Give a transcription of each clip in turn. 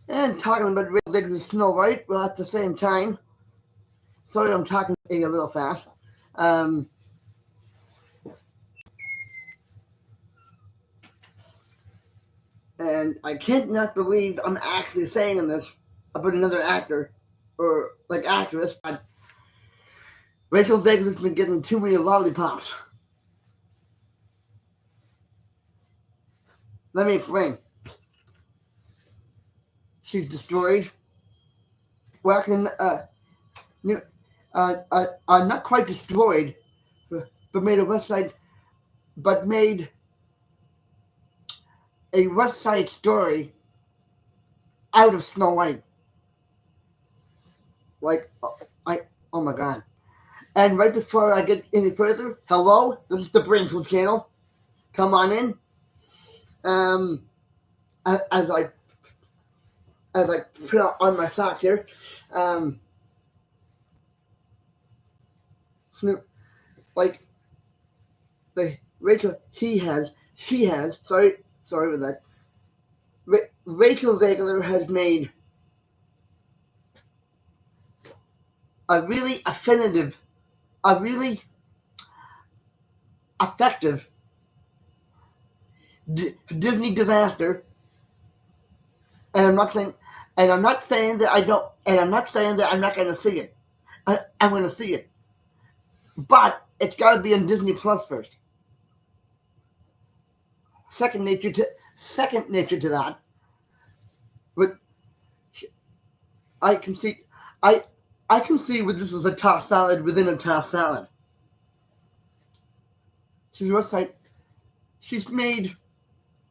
and talking about Rachel Zieglers Snow White, well, at the same time, sorry I'm talking a little fast. And I can't not believe I'm actually saying this about another actor or like actress, but Rachel Zieglers has been getting too many lollipops. Let me explain. She's destroyed. Working, not quite destroyed, but made a website, but made a West Side Story out of Snow White. Like, oh my god. And right before I get any further, hello, this is the Brinkle channel. Come on in. As I put on my socks here, Snoop, like, Rachel, she has, sorry about that. Rachel Zieglers has made a really effective Disney disaster, and I'm not saying that I don't, and I'm not saying that I'm not going to see it. I'm going to see it, but it's got to be on Disney Plus first. Second nature to that, but I can see where this is a tossed salad within a tossed salad. She's made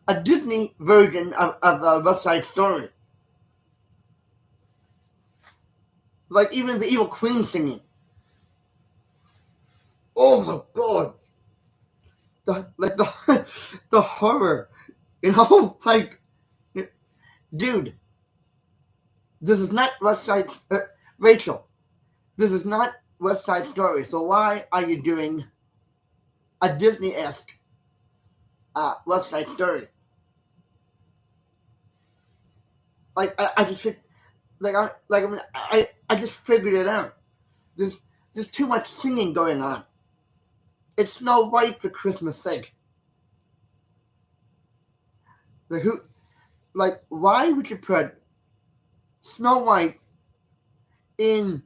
a Disney version of the West Side Story. Like even the evil queen singing. Oh my god. The horror. Like, dude. This is not West Side, Rachel. This is not West Side Story. So why are you doing a Disney-esque West Side Story? Like I just figured it out. There's too much singing going on. It's Snow White, for Christmas sake. Why would you put Snow White in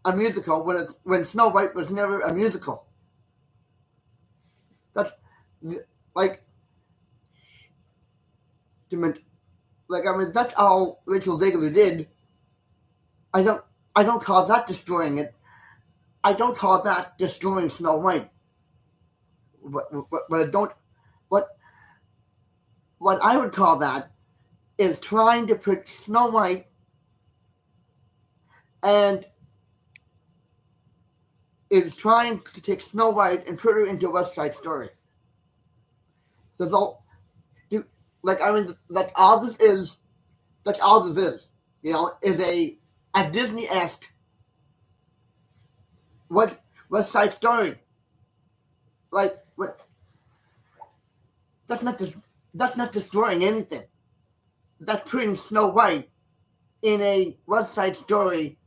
a musical when Snow White was never a musical? That's that's all Rachel Zieglers did. I don't call that destroying it. I don't call that destroying Snow White. What I would call that is trying to put Snow White and is trying to take Snow White and put her into West Side Story. That's all. That's all this is. Is a Disney-esque West Side Story. That's not destroying anything. That's putting Snow White in a West Side Story.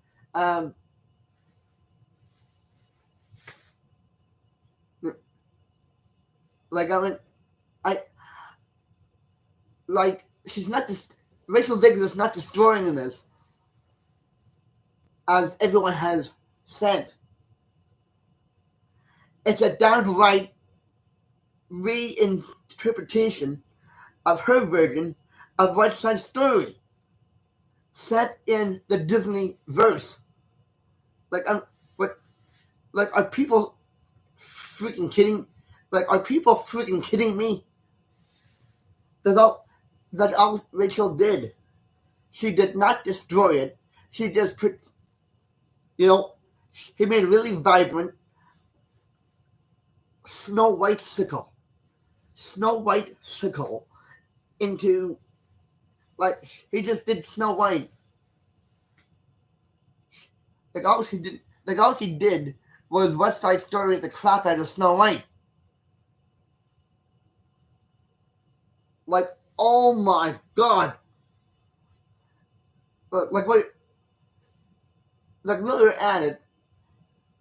She's not Rachel Zieglers is not destroying this, as everyone has said. It's a downright reinterpretation of her version of West Side Story, set in the Disney verse. Are people freaking kidding? Are people freaking kidding me? That's all Rachel did. She did not destroy it. She just put, he made a really vibrant Snow White sickle into, he just did Snow White. All she did was West Side Story the crap out of Snow White. Oh my god. like what, like while we're at it,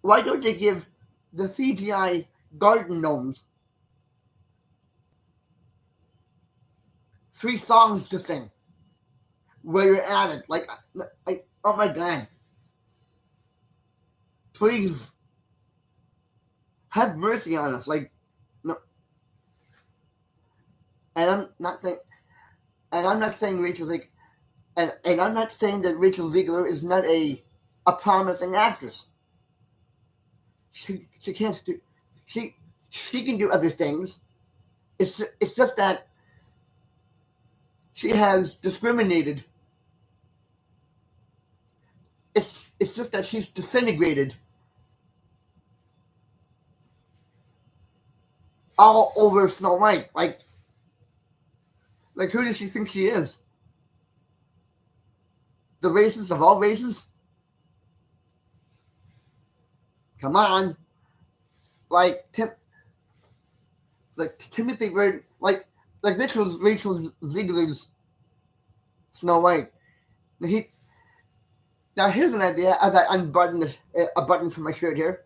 why don't they give the CGI garden gnomes 3 songs to sing? While you're at it, like, oh my god, please have mercy on us. Like, no, and I'm not saying Rachel like, and I'm not saying that Rachel Ziegler is not a promising actress. She can't do she can do other things. It's just that she has discriminated. It's just that she's disintegrated all over Snow White. Like who does she think she is? The racist of all races? Come on. Like Timothy Bird, like this was Rachel Ziegler's Snow White. Now here's an idea as I unbutton a button from my shirt here.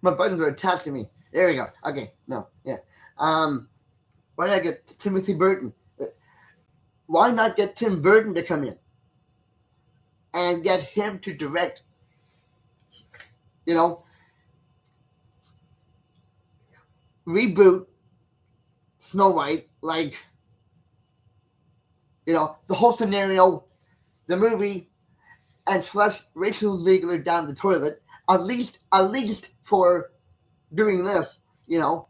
My buttons are attached to me. There we go. Okay, no, yeah. Why not get Timothy Burton? Why not get Tim Burton to come in and get him to direct? You know, reboot Snow White, like, you know, the whole scenario, the movie, and flush Rachel Ziegler down the toilet. At least for doing this, you know,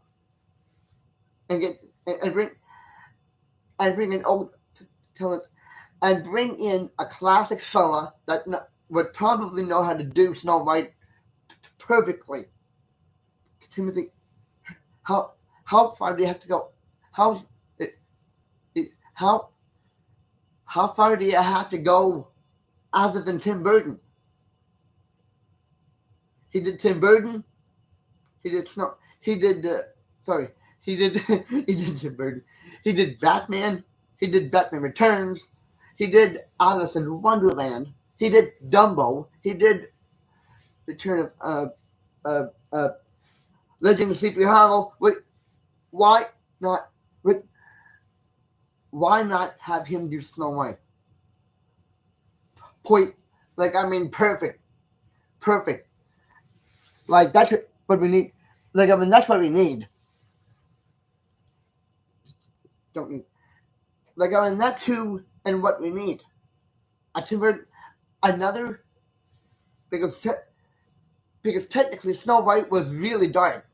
and bring in old talent, and bring in a classic fella that would probably know how to do Snow White perfectly. Timothy, how far do you have to go? How far do you have to go other than Tim Burton? He did Tim Burton. He did Snow. He did. He did. He did Tim Burton. He did Batman. He did Batman Returns. He did Alice in Wonderland. He did Dumbo. He did Return of Legend of Sleepy Hollow. Wait, why not? Why not have him do Snow White? Point, like, I mean, perfect. Like, that's what we need. Like, I mean, that's what we need. Don't need. Like, I mean, that's who and what we need. A Tim Burton, another, because technically Snow White was really dark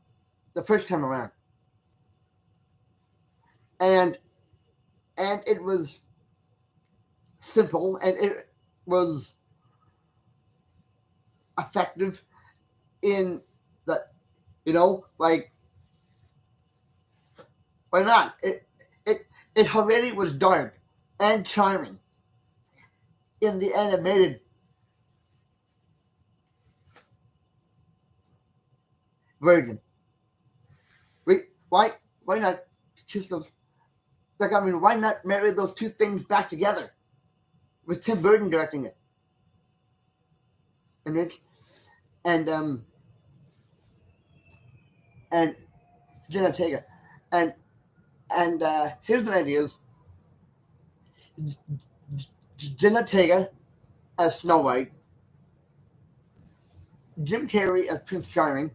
the first time around, and it was simple and it was effective in that, you know, like, why not? It already was dark and charming in the animated version. Why not kiss those? Like, I mean, why not marry those two things back together with Tim Burton directing it, and Rich and Jenna Ortega, and here's an idea: is Jenna Ortega as Snow White, Jim Carrey as Prince Charming.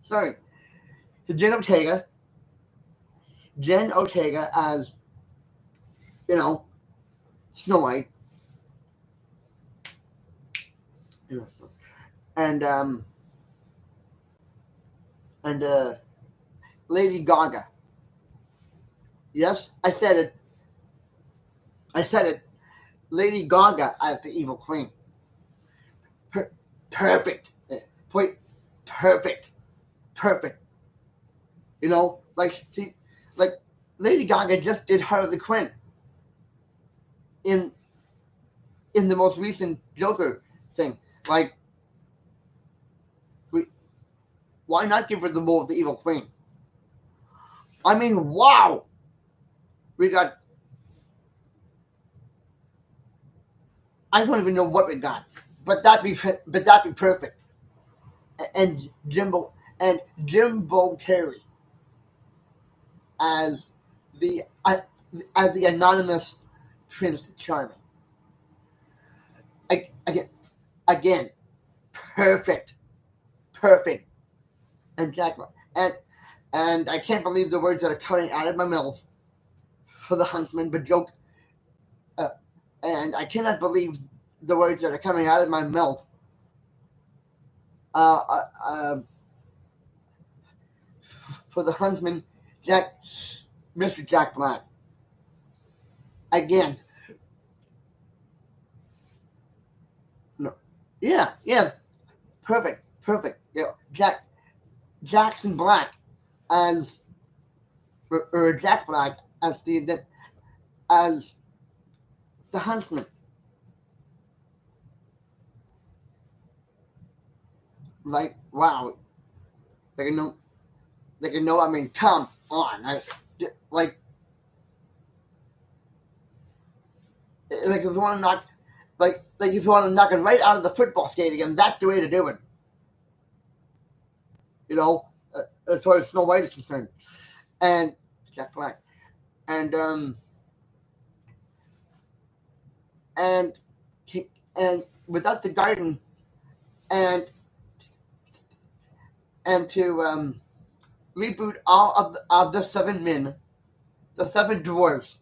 Sorry, Jen Ortega as, you know, Snow White, and Lady Gaga. Yes, I said it. Lady Gaga as the evil queen. Perfect. Point. Perfect. You know, like Lady Gaga just did Harley Quinn in the most recent Joker thing. Like, why not give her the role of the evil queen? I mean, wow. We got, I don't even know what we got, but that'd be perfect. And Jimbo and Jimbo Carrey as the uh, as the anonymous Prince Charming. Again, again, perfect, perfect. And Jack and and I can't believe the words that are coming out of my mouth for the Huntsman, but joke. Uh, and I cannot believe the words that are coming out of my mouth. Uh, uh, uh, for the Huntsman, Jack, Mr. Jack Black. Again, no, yeah, yeah, perfect, perfect. You know, Jackson Black as or Jack Black as the Huntsman. Like wow, like you know, like you know. I mean, come on, like if you want to knock, like if you want to knock it right out of the football stadium, that's the way to do it. You know, as far as Snow White is concerned, and Jack Black, and and and without the garden, and to reboot all of the seven men, the seven dwarves,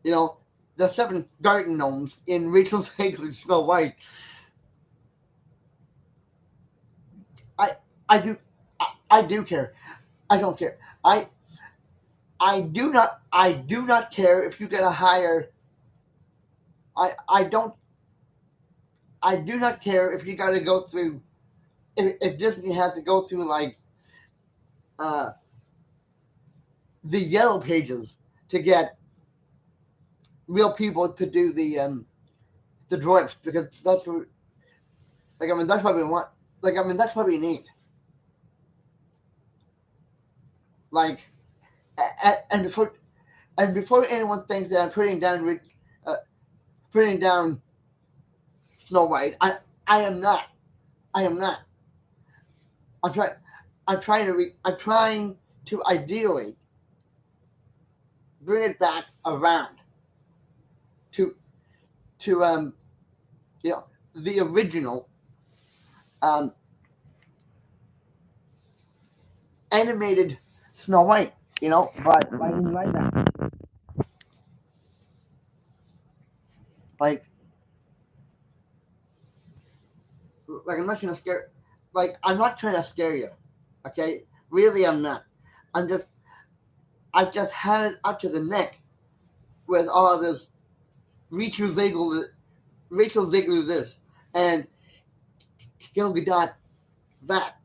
you know, the seven garden gnomes in Rachel Zieglers Snow White. I I do care. I don't care. I do not care if you get a higher. I don't. I do not care if you got to go through. If Disney has to go through like uh, the yellow pages to get real people to do the dwarfs because that's what, like I mean that's what we want. Like I mean that's what we need. Like and before anyone thinks that I'm uh, putting down Snow White, I am not. I am not. I'm trying. I'm trying to ideally bring it back around to to you know the original um animated Snow White. You know, but I didn't like that. Like I'm not trying to scare. Like I'm not trying to scare you. Okay, really, I'm not. I'm just. I've just had it up to the neck with all of this Rachel Ziegler, Rachel Ziegler this, and Gil Gadot that.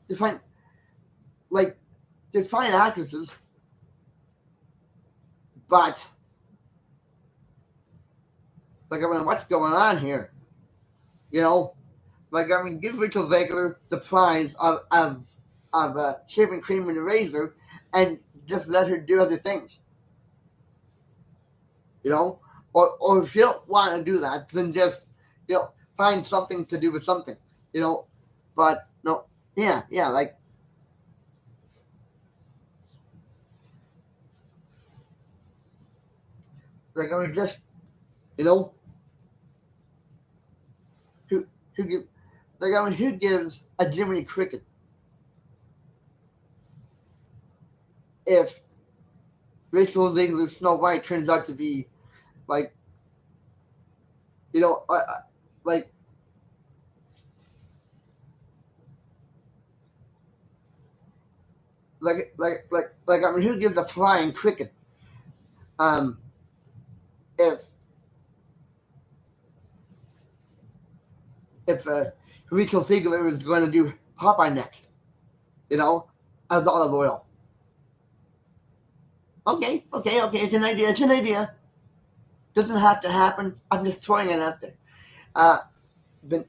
To find like to find actresses, but like I mean, what's going on here? You know, like I mean, give Rachel Zegler the prize of shaving cream and a razor, and just let her do other things. You know, or if you don't want to do that, then just find something to do with something. You know, but no, yeah, yeah, like I mean, just you know, who who give like I mean, who gives a Jiminy Cricket if Rachel Ziegler's Snow White turns out to be like you know like like I mean, who gives a flying cricket um if if Rachel Ziegler is going to do Popeye next, you know, as olive oil. Okay, okay, okay. It's an idea. It's an idea. Doesn't have to happen. I'm just throwing it out there. Uh, but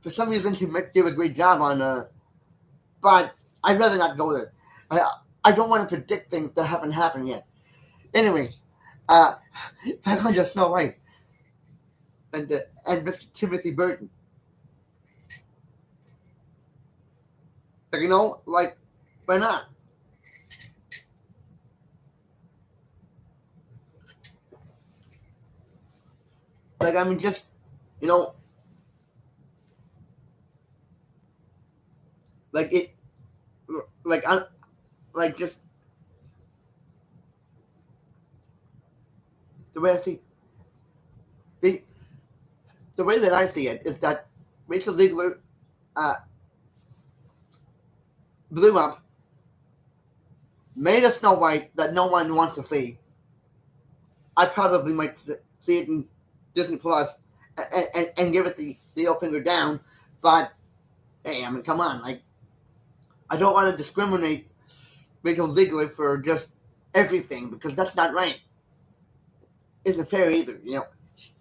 for some reason she might do a great job on but I'd rather not go there. I don't want to predict things that haven't happened yet. Anyways, uh, back on just Snow White and Mr. Timothy Burton. Like, like, why not? Like, I mean, just, you know, like it, like I, like just the way I see the the way that I see it is that Rachel Ziegler uh, blew up, made a Snow White that no one wants to see. I probably might see it in Disney Plus and give it the old finger down, but hey, I mean, come on, like I don't want to discriminate Rachel Ziegler for just everything because that's not right. Isn't fair either.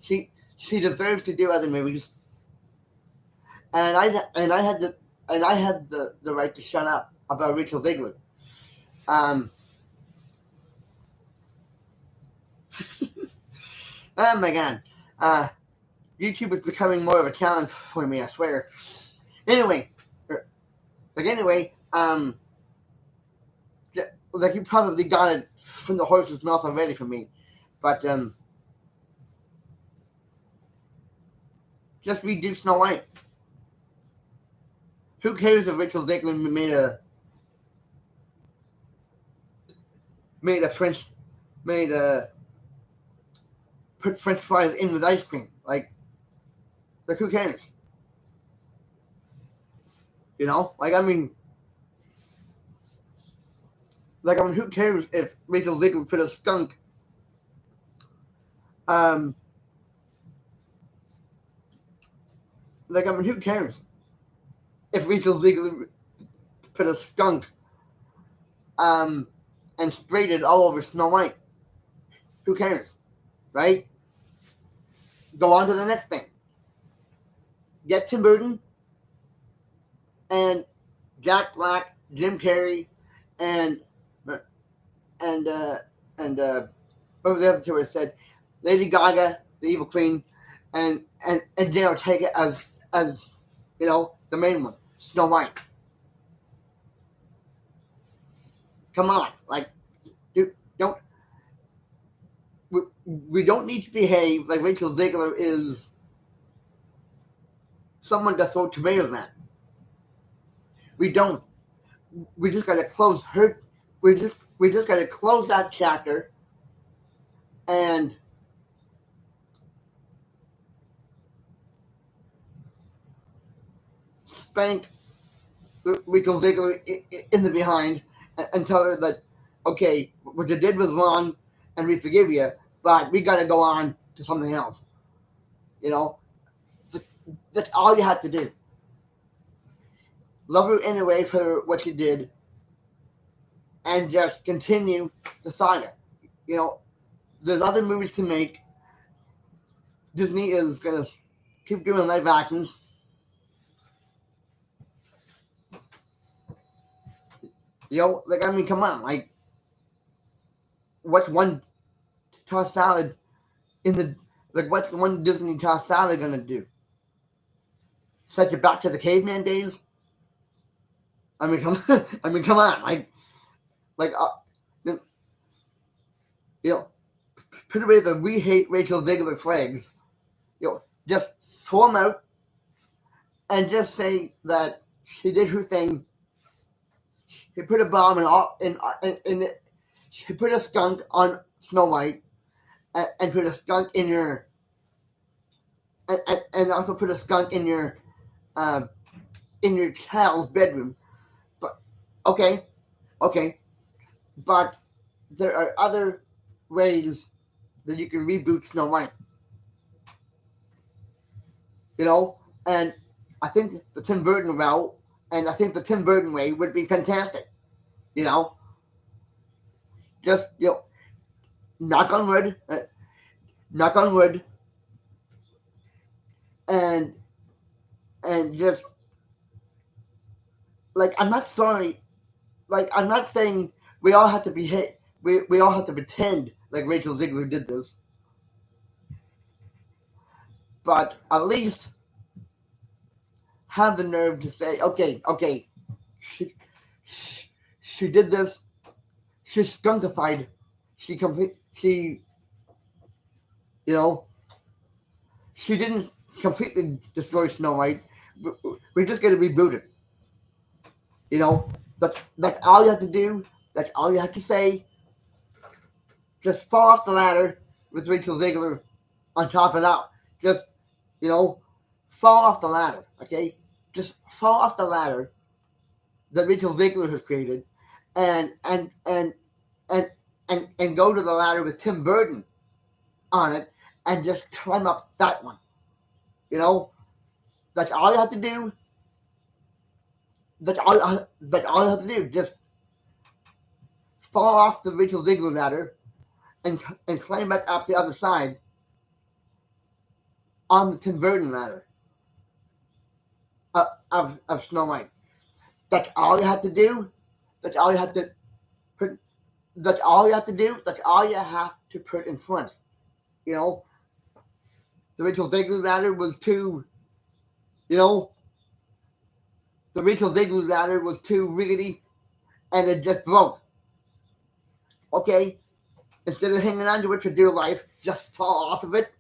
She deserves to do other movies, and I had the right to shut up about Rachel Ziegler. Um, oh my god, YouTube is becoming more of a challenge for me. I swear. Anyway, anyway, like you probably got it from the horse's mouth already from me, but just redo Snow White. Who cares if Rachel Ziegler made a French made a put French fries in with ice cream? Like who cares? Like I mean, who cares if Rachel Ziegler put a skunk? Um, like I mean, who cares if Rachel Ziegler put a skunk um and sprayed it all over Snow White? Who cares, right? Go on to the next thing. Get Tim Burton and Jack Black, Jim Carrey, and and uh, and what was the other two I said? Lady Gaga, the Evil Queen, and Jenna Ortega as the main one, Snow White. Come on, like, dude, don't we don't need to behave like Rachel Ziegler is someone to throw tomatoes at. We don't. We just gotta close her. We just gotta close that chapter and spank Rachel Ziegler in the behind and tell her that, okay, what you did was wrong and we forgive you, but we got to go on to something else. You know, that's all you have to do. Love her anyway for what she did and just continue the saga. There's other movies to make. Disney is going to keep doing live actions. Like, I mean, come on. Like, what's one tossed salad in the like? What's one Disney tossed salad gonna do? Set you back to the caveman days? I mean, come. I mean, come on. Like, you know, put away the "we hate Rachel Ziegler" flags. Just throw them out and just say that she did her thing. She put a bomb in she put a skunk on Snow White and put a skunk in your and also put a skunk in your child's bedroom. But okay, okay, but there are other ways that you can reboot Snow White. And I think the Tim Burton route and I think the Tim Burton way would be fantastic. You know, just knock on wood, knock on wood, and and just like I'm not sorry. Like I'm not saying we all have to be hit. We all have to pretend like Rachel Ziegler did this, but at least have the nerve to say, okay, she, she did this. She's skunkified. She, you know, she didn't completely destroy Snow White. We're just gonna reboot it. You know, that's all you have to do. That's all you have to say. Just fall off the ladder with Rachel Ziegler on top of that. Just, you know, fall off the ladder. Okay, just fall off the ladder that Rachel Ziegler has created, and and and and and go to the ladder with Tim Burton on it, and just climb up that one. You know, that's all you have to do. That's all you have to do. Just fall off the Rachel Ziegler ladder and climb back up the other side on the Tim Burton ladder of Snow White. That's all you have to do. That's all you have to put. That's all you have to do. That's all you have to put in front. You know, the Rachel Ziegler ladder was too. You know, the Rachel Ziegler ladder was too rickety, and it just broke. Okay, instead of hanging on to it for dear life, just fall off of it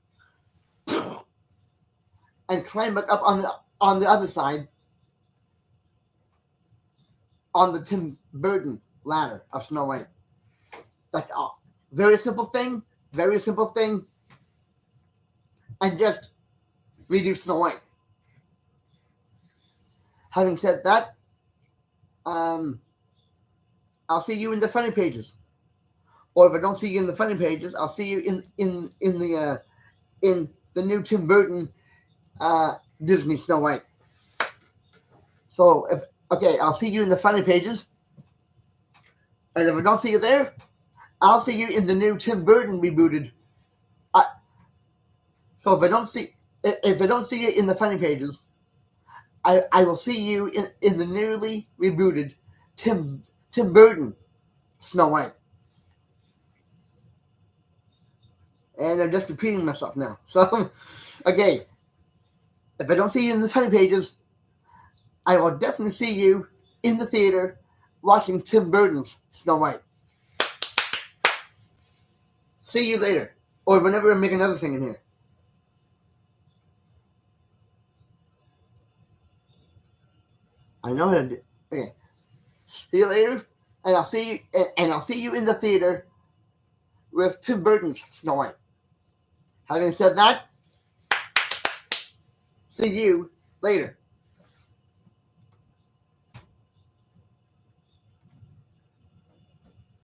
and climb back up on the other side on the Tim Burton ladder of Snow White. That's all. Very simple thing. Very simple thing. And just redo Snow White. Having said that, I'll see you in the funny pages. Or if I don't see you in the funny pages, I'll see you in the new Tim Burton Disney Snow White. So I'll see you in the funny pages. And if I don't see you there, I'll see you in the new Tim Burton rebooted. So if I don't see you in the funny pages, I will see you in the newly rebooted Tim Burton Snow White. And I'm just repeating myself now. So, okay, if I don't see you in the funny pages, I will definitely see you in the theater watching Tim Burton's Snow White. See you later. Or whenever I make another thing in here. I know how to do. Okay. See you later, and I'll see you in the theater with Tim Burton's Snow White. Having said that, see you later.